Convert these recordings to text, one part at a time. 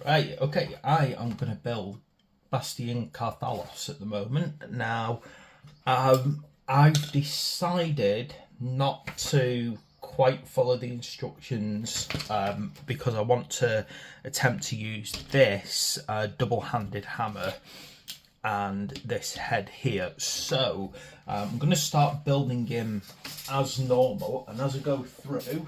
Right, okay, I am going to build Bastian Carthalos at the moment. Now, I've decided not to quite follow the instructions because I want to attempt to use this double-handed hammer and this head here. So I'm going to start building him as normal, and as I go through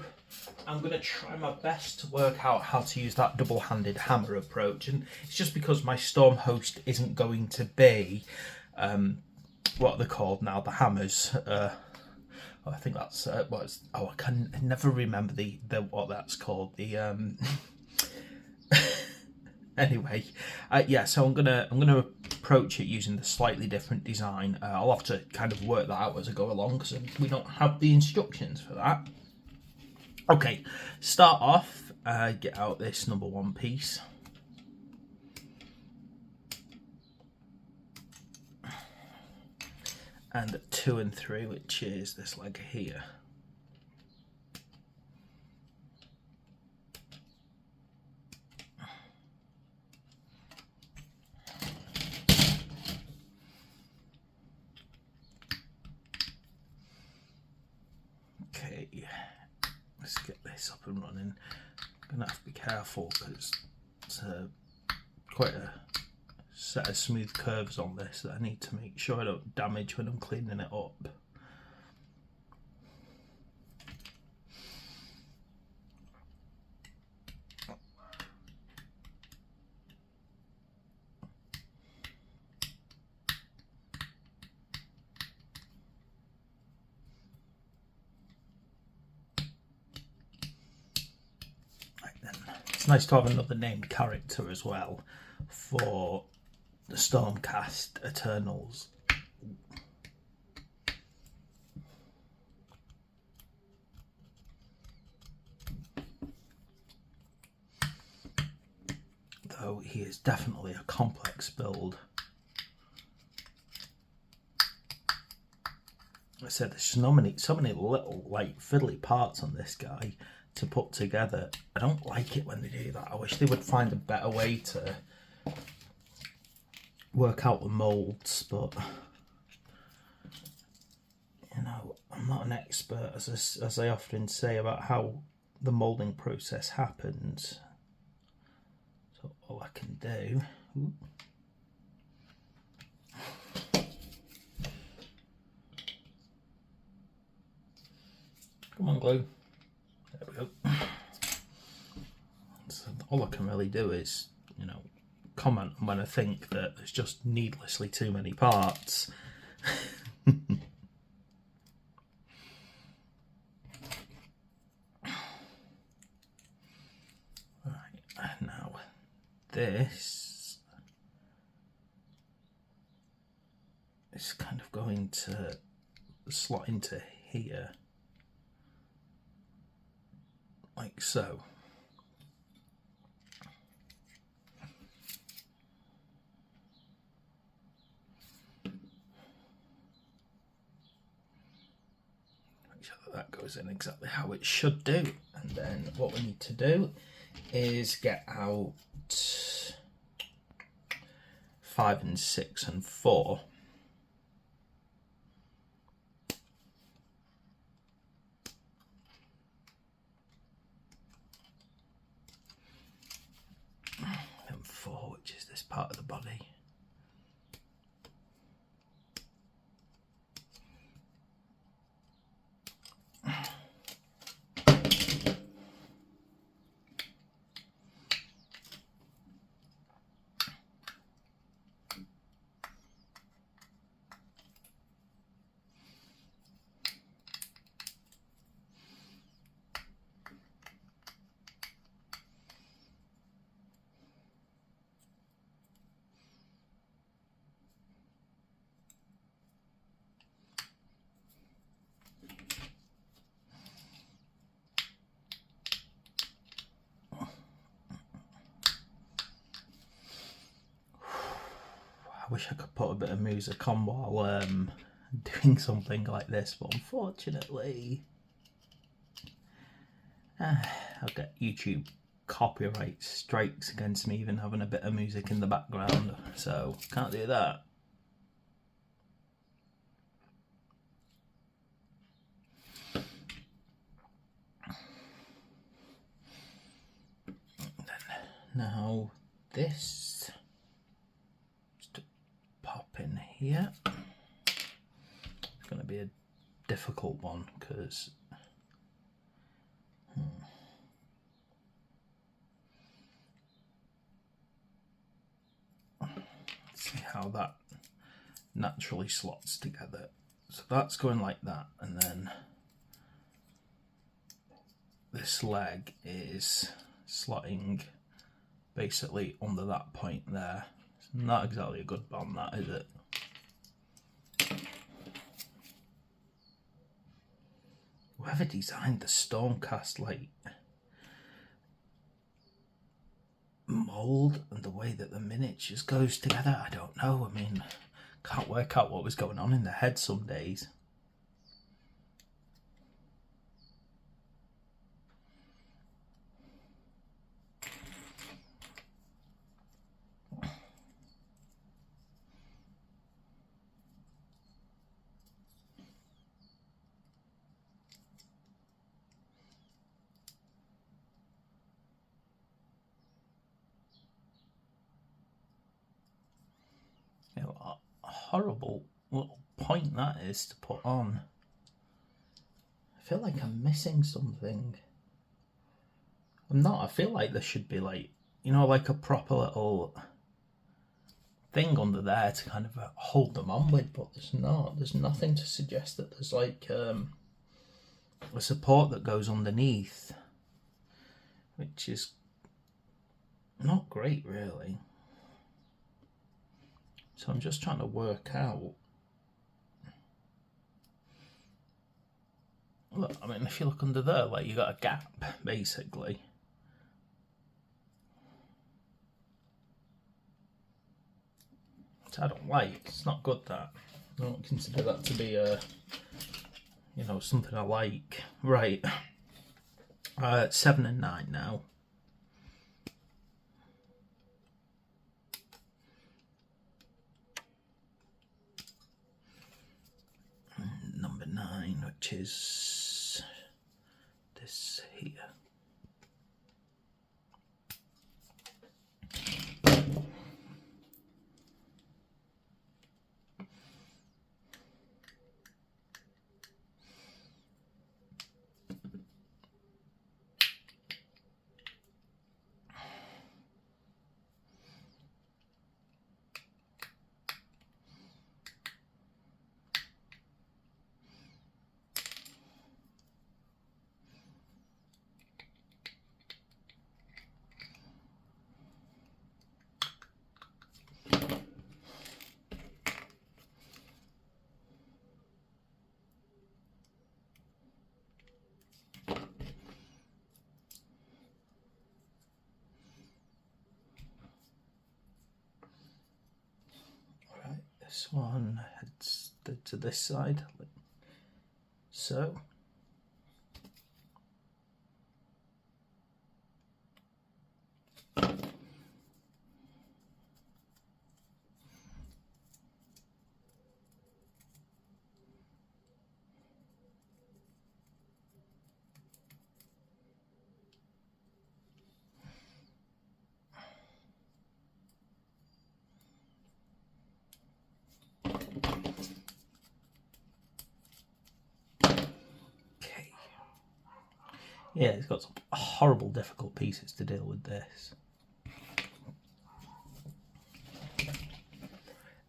I'm going to try my best to work out how to use that double-handed hammer approach. And it's just because my storm host isn't going to be what they're called now, the hammers. I think that's what it's, I can never remember the what that's called. The anyway, yeah. So I'm gonna approach it using the slightly different design. I'll have to kind of work that out as I go along because we don't have the instructions for that. Okay, start off. Get out this number 1 piece. And 2 and 3, which is this leg here. Okay, let's get this up and running. I'm gonna have to be careful because it's quite a set of smooth curves on this that I need to make sure I don't damage when I'm cleaning it up. Right then, it's nice to have another named character as well for the Stormcast Eternals. Though he is definitely a complex build. I said there's so many little like fiddly parts on this guy to put together. I don't like it when they do that. I wish they would find a better way to work out the molds, but you know, I'm not an expert as I often say about how the molding process happens. So all I can do, come on, glue. There we go. So all I can really do is, you know, comment when I think that there's just needlessly too many parts. Right, now this is kind of going to slot into here, like so. That goes in exactly how it should do. And then what we need to do is get out 5 and 6 and 4. And 4, which is this part of the body. I wish I could put a bit of music on while doing something like this, but unfortunately I'll get YouTube copyright strikes against me even having a bit of music in the background, so can't do that. Now this, just to pop in here, it's going to be a difficult one because let's see how that naturally slots together. So that's going like that, and then this leg is slotting basically under that point there. It's not exactly a good bond, that, is it? Whoever designed the Stormcast like mould and the way that the miniatures goes together, I don't know. I mean, can't work out what was going on in their head some days. You know, a horrible little point that is to put on. I feel like I'm missing something. I'm not. I feel like there should be like, you know, like a proper little thing under there to kind of hold them on with, but there's not. There's nothing to suggest that there's like a support that goes underneath, which is not great really. So I'm just trying to work out. Look, I mean, if you look under there, like you got a gap basically. Which I don't like. It's not good, that. I don't consider that to be a, you know, something I like. Right. 7 and 9 now. Number 9, which is this here. This one heads to this side, like so. Yeah, it's got some horrible, difficult pieces to deal with this.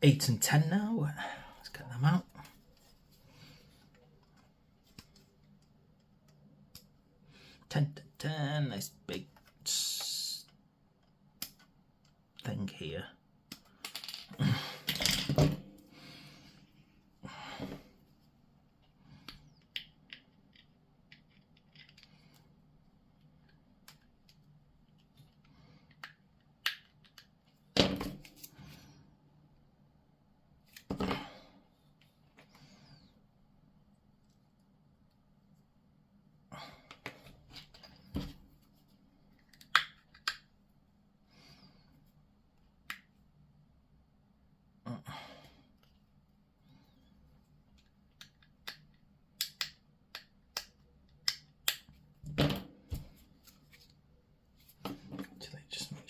8 and 10 now. Let's get them out. Ten to 10. This big thing here.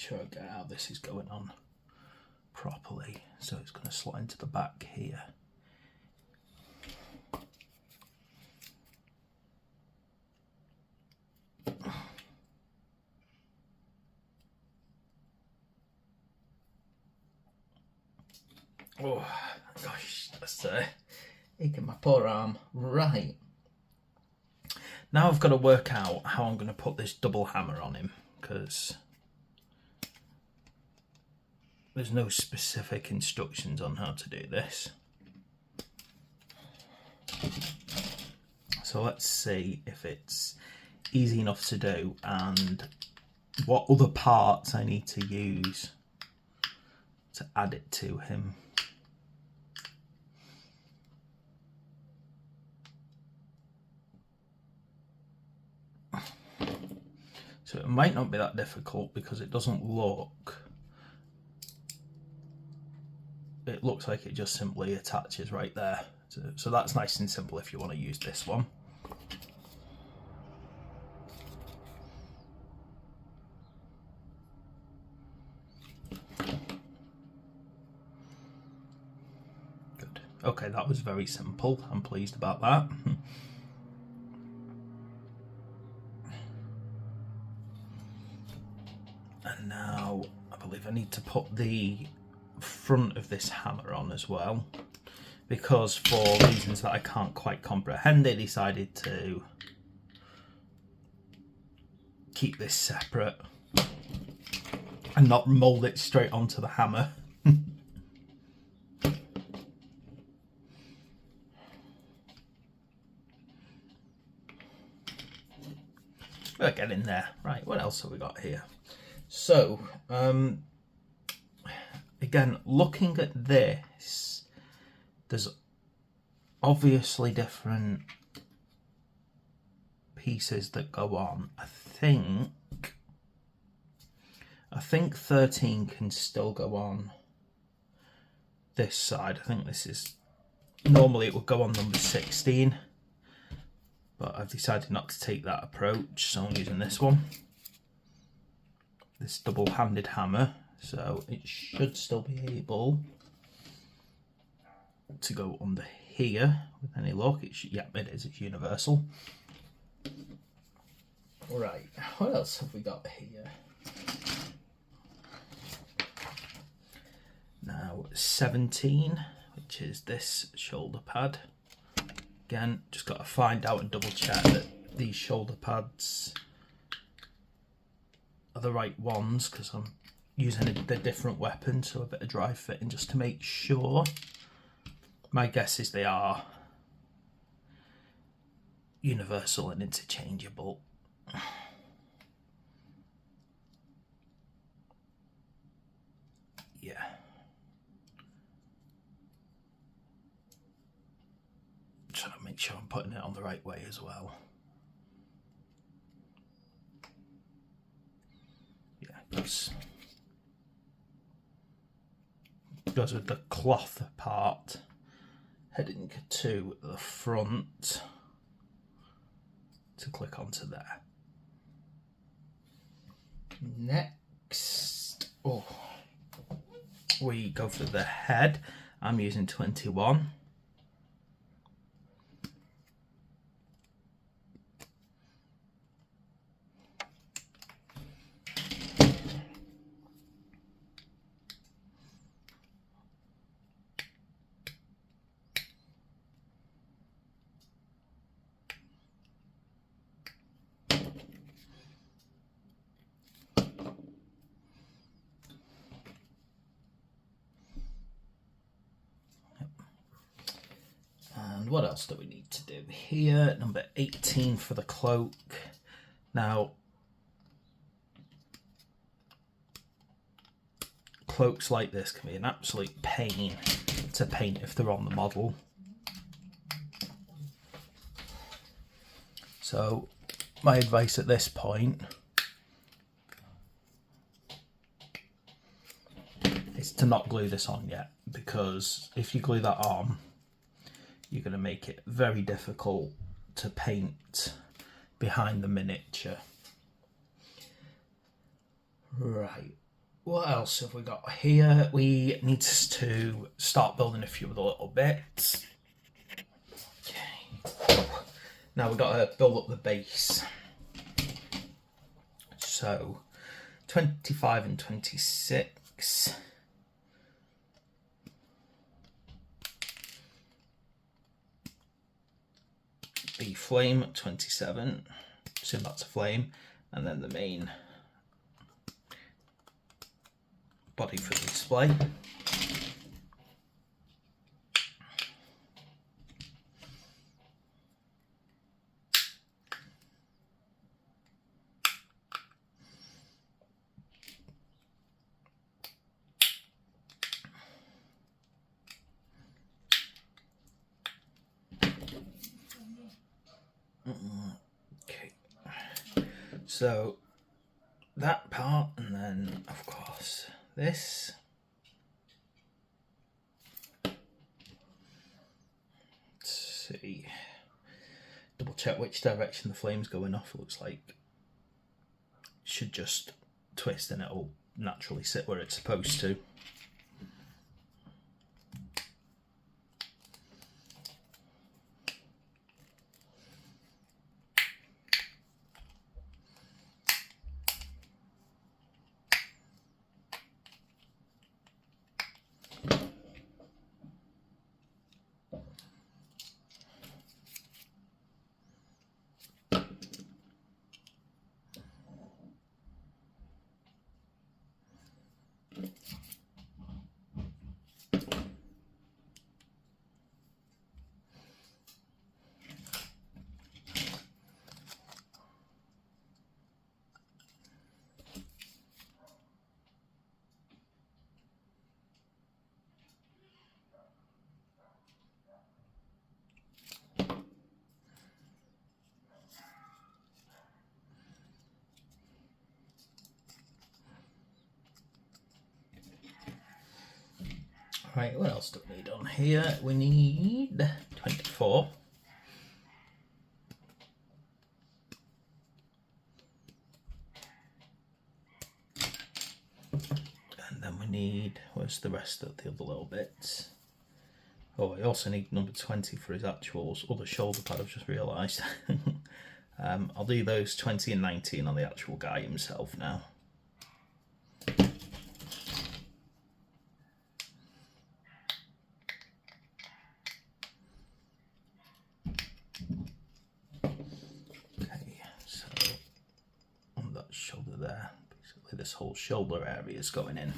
sure I get how this is going on properly. So it's going to slot into the back here. Oh gosh, that's aching my poor arm. Right. Now I've got to work out how I'm going to put this double hammer on him, because there's no specific instructions on how to do this. So let's see if it's easy enough to do and what other parts I need to use to add it to him. So it might not be that difficult because it doesn't look... It looks like it just simply attaches right there. So that's nice and simple if you want to use this one. Good. Okay, that was very simple. I'm pleased about that. And now I believe I need to put the front of this hammer on as well, because for reasons that I can't quite comprehend, they decided to keep this separate and not mould it straight onto the hammer. We're getting there. Right, what else have we got here? So, again, looking at this, there's obviously different pieces that go on. I think 13 can still go on this side. I think this is, normally it would go on number 16, but I've decided not to take that approach, so I'm using this one. This double-handed hammer, so it should still be able to go under here with any luck. Yeah, it is. It's universal. Right, what else have we got here? Now 17, which is this shoulder pad. Again, just got to find out and double check that these shoulder pads are the right ones, because I'm using the different weapon, so a bit of dry fitting just to make sure. My guess is they are universal and interchangeable. Yeah. Trying to make sure I'm putting it on the right way as well. Yeah, goes with the cloth part heading to the front to click onto there. Next, we go for the head. I'm using 21. And what else do we need to do here? Number 18 for the cloak. Now, cloaks like this can be an absolute pain to paint if they're on the model. So my advice at this point is to not glue this on yet, because if you glue that on, you're going to make it very difficult to paint behind the miniature. Right, what else have we got here? We need to start building a few of the little bits. Okay. Now we've got to build up the base. So 25 and 26. The flame at 27. Assume that's a flame. And then the main body for the display. Okay, so that part, and then of course this. Let's see, double check which direction the flame's going off. It looks like it should just twist and it'll naturally sit where it's supposed to. Right, what else do we need on here? We need 24. And then we need, where's the rest of the other little bits? Oh, I also need number 20 for his actual other shoulder pad, I've just realised. I'll do those 20 and 19 on the actual guy himself now. Shoulder there, basically this whole shoulder area is going in.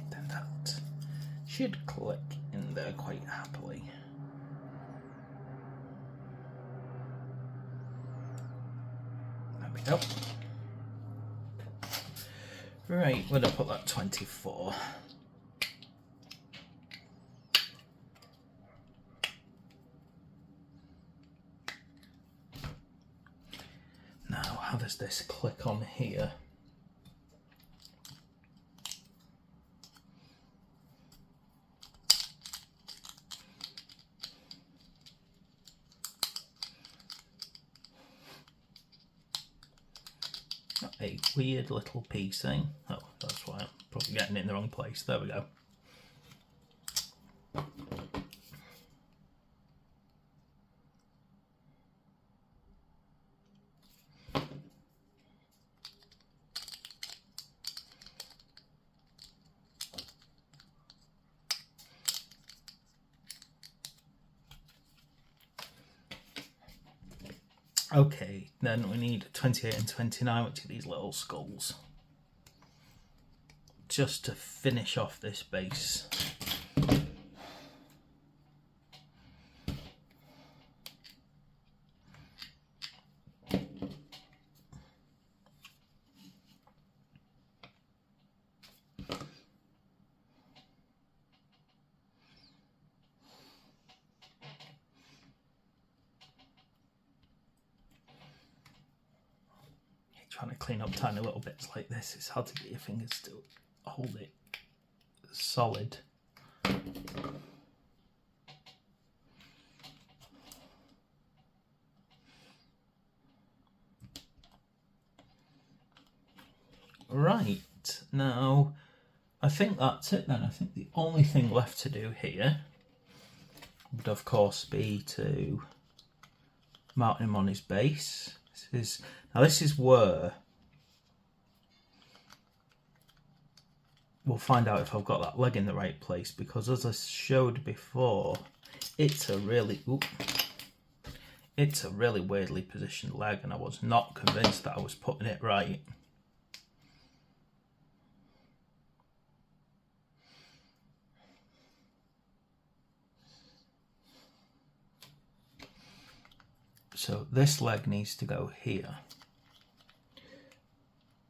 Then that should click in there quite happily. There we go. Right, we're gonna put that 24. Now, how does this click on here? A weird little piece thing. Oh, that's why I'm probably getting it in the wrong place. There we go. Okay, then we need 28 and 29, which are these little skulls. Just to finish off this base. trying to clean up tiny little bits like this, it's hard to get your fingers to hold it solid. Right, now I think that's it then. I think the only thing left to do here would of course be to mount him on his base. This is where we'll find out if I've got that leg in the right place, because as I showed before, it's a really weirdly positioned leg, and I was not convinced that I was putting it right. So this leg needs to go here,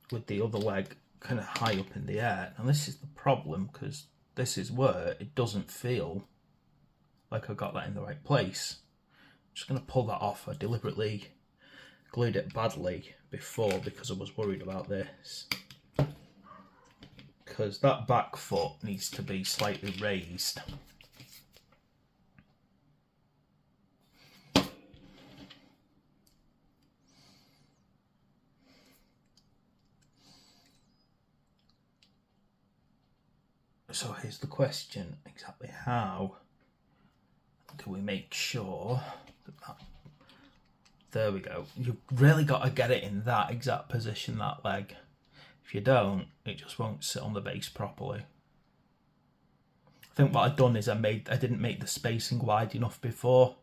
with the other leg kind of high up in the air. And this is the problem, because this is where it doesn't feel like I got that in the right place. I'm just going to pull that off. I deliberately glued it badly before because I was worried about this. Because that back foot needs to be slightly raised. So here's the question, exactly how do we make sure that there we go. You've really got to get it in that exact position, that leg. If you don't, it just won't sit on the base properly. I think what I've done is I didn't make the spacing wide enough before,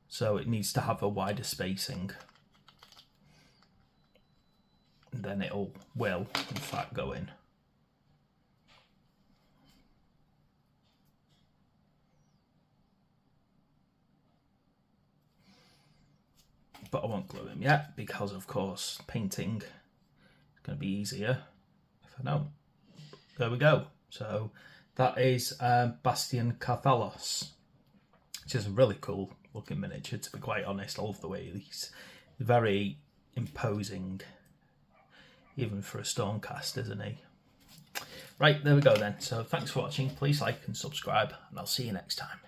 so it needs to have a wider spacing. And then it will in fact go in. But I won't glue him yet, because of course painting is going to be easier if I don't. There we go. So that is Bastian Carthalos, which is a really cool looking miniature, to be quite honest. I love the way he's very imposing, even for a Stormcast, isn't he? Right, there we go then. So thanks for watching. Please like and subscribe, and I'll see you next time.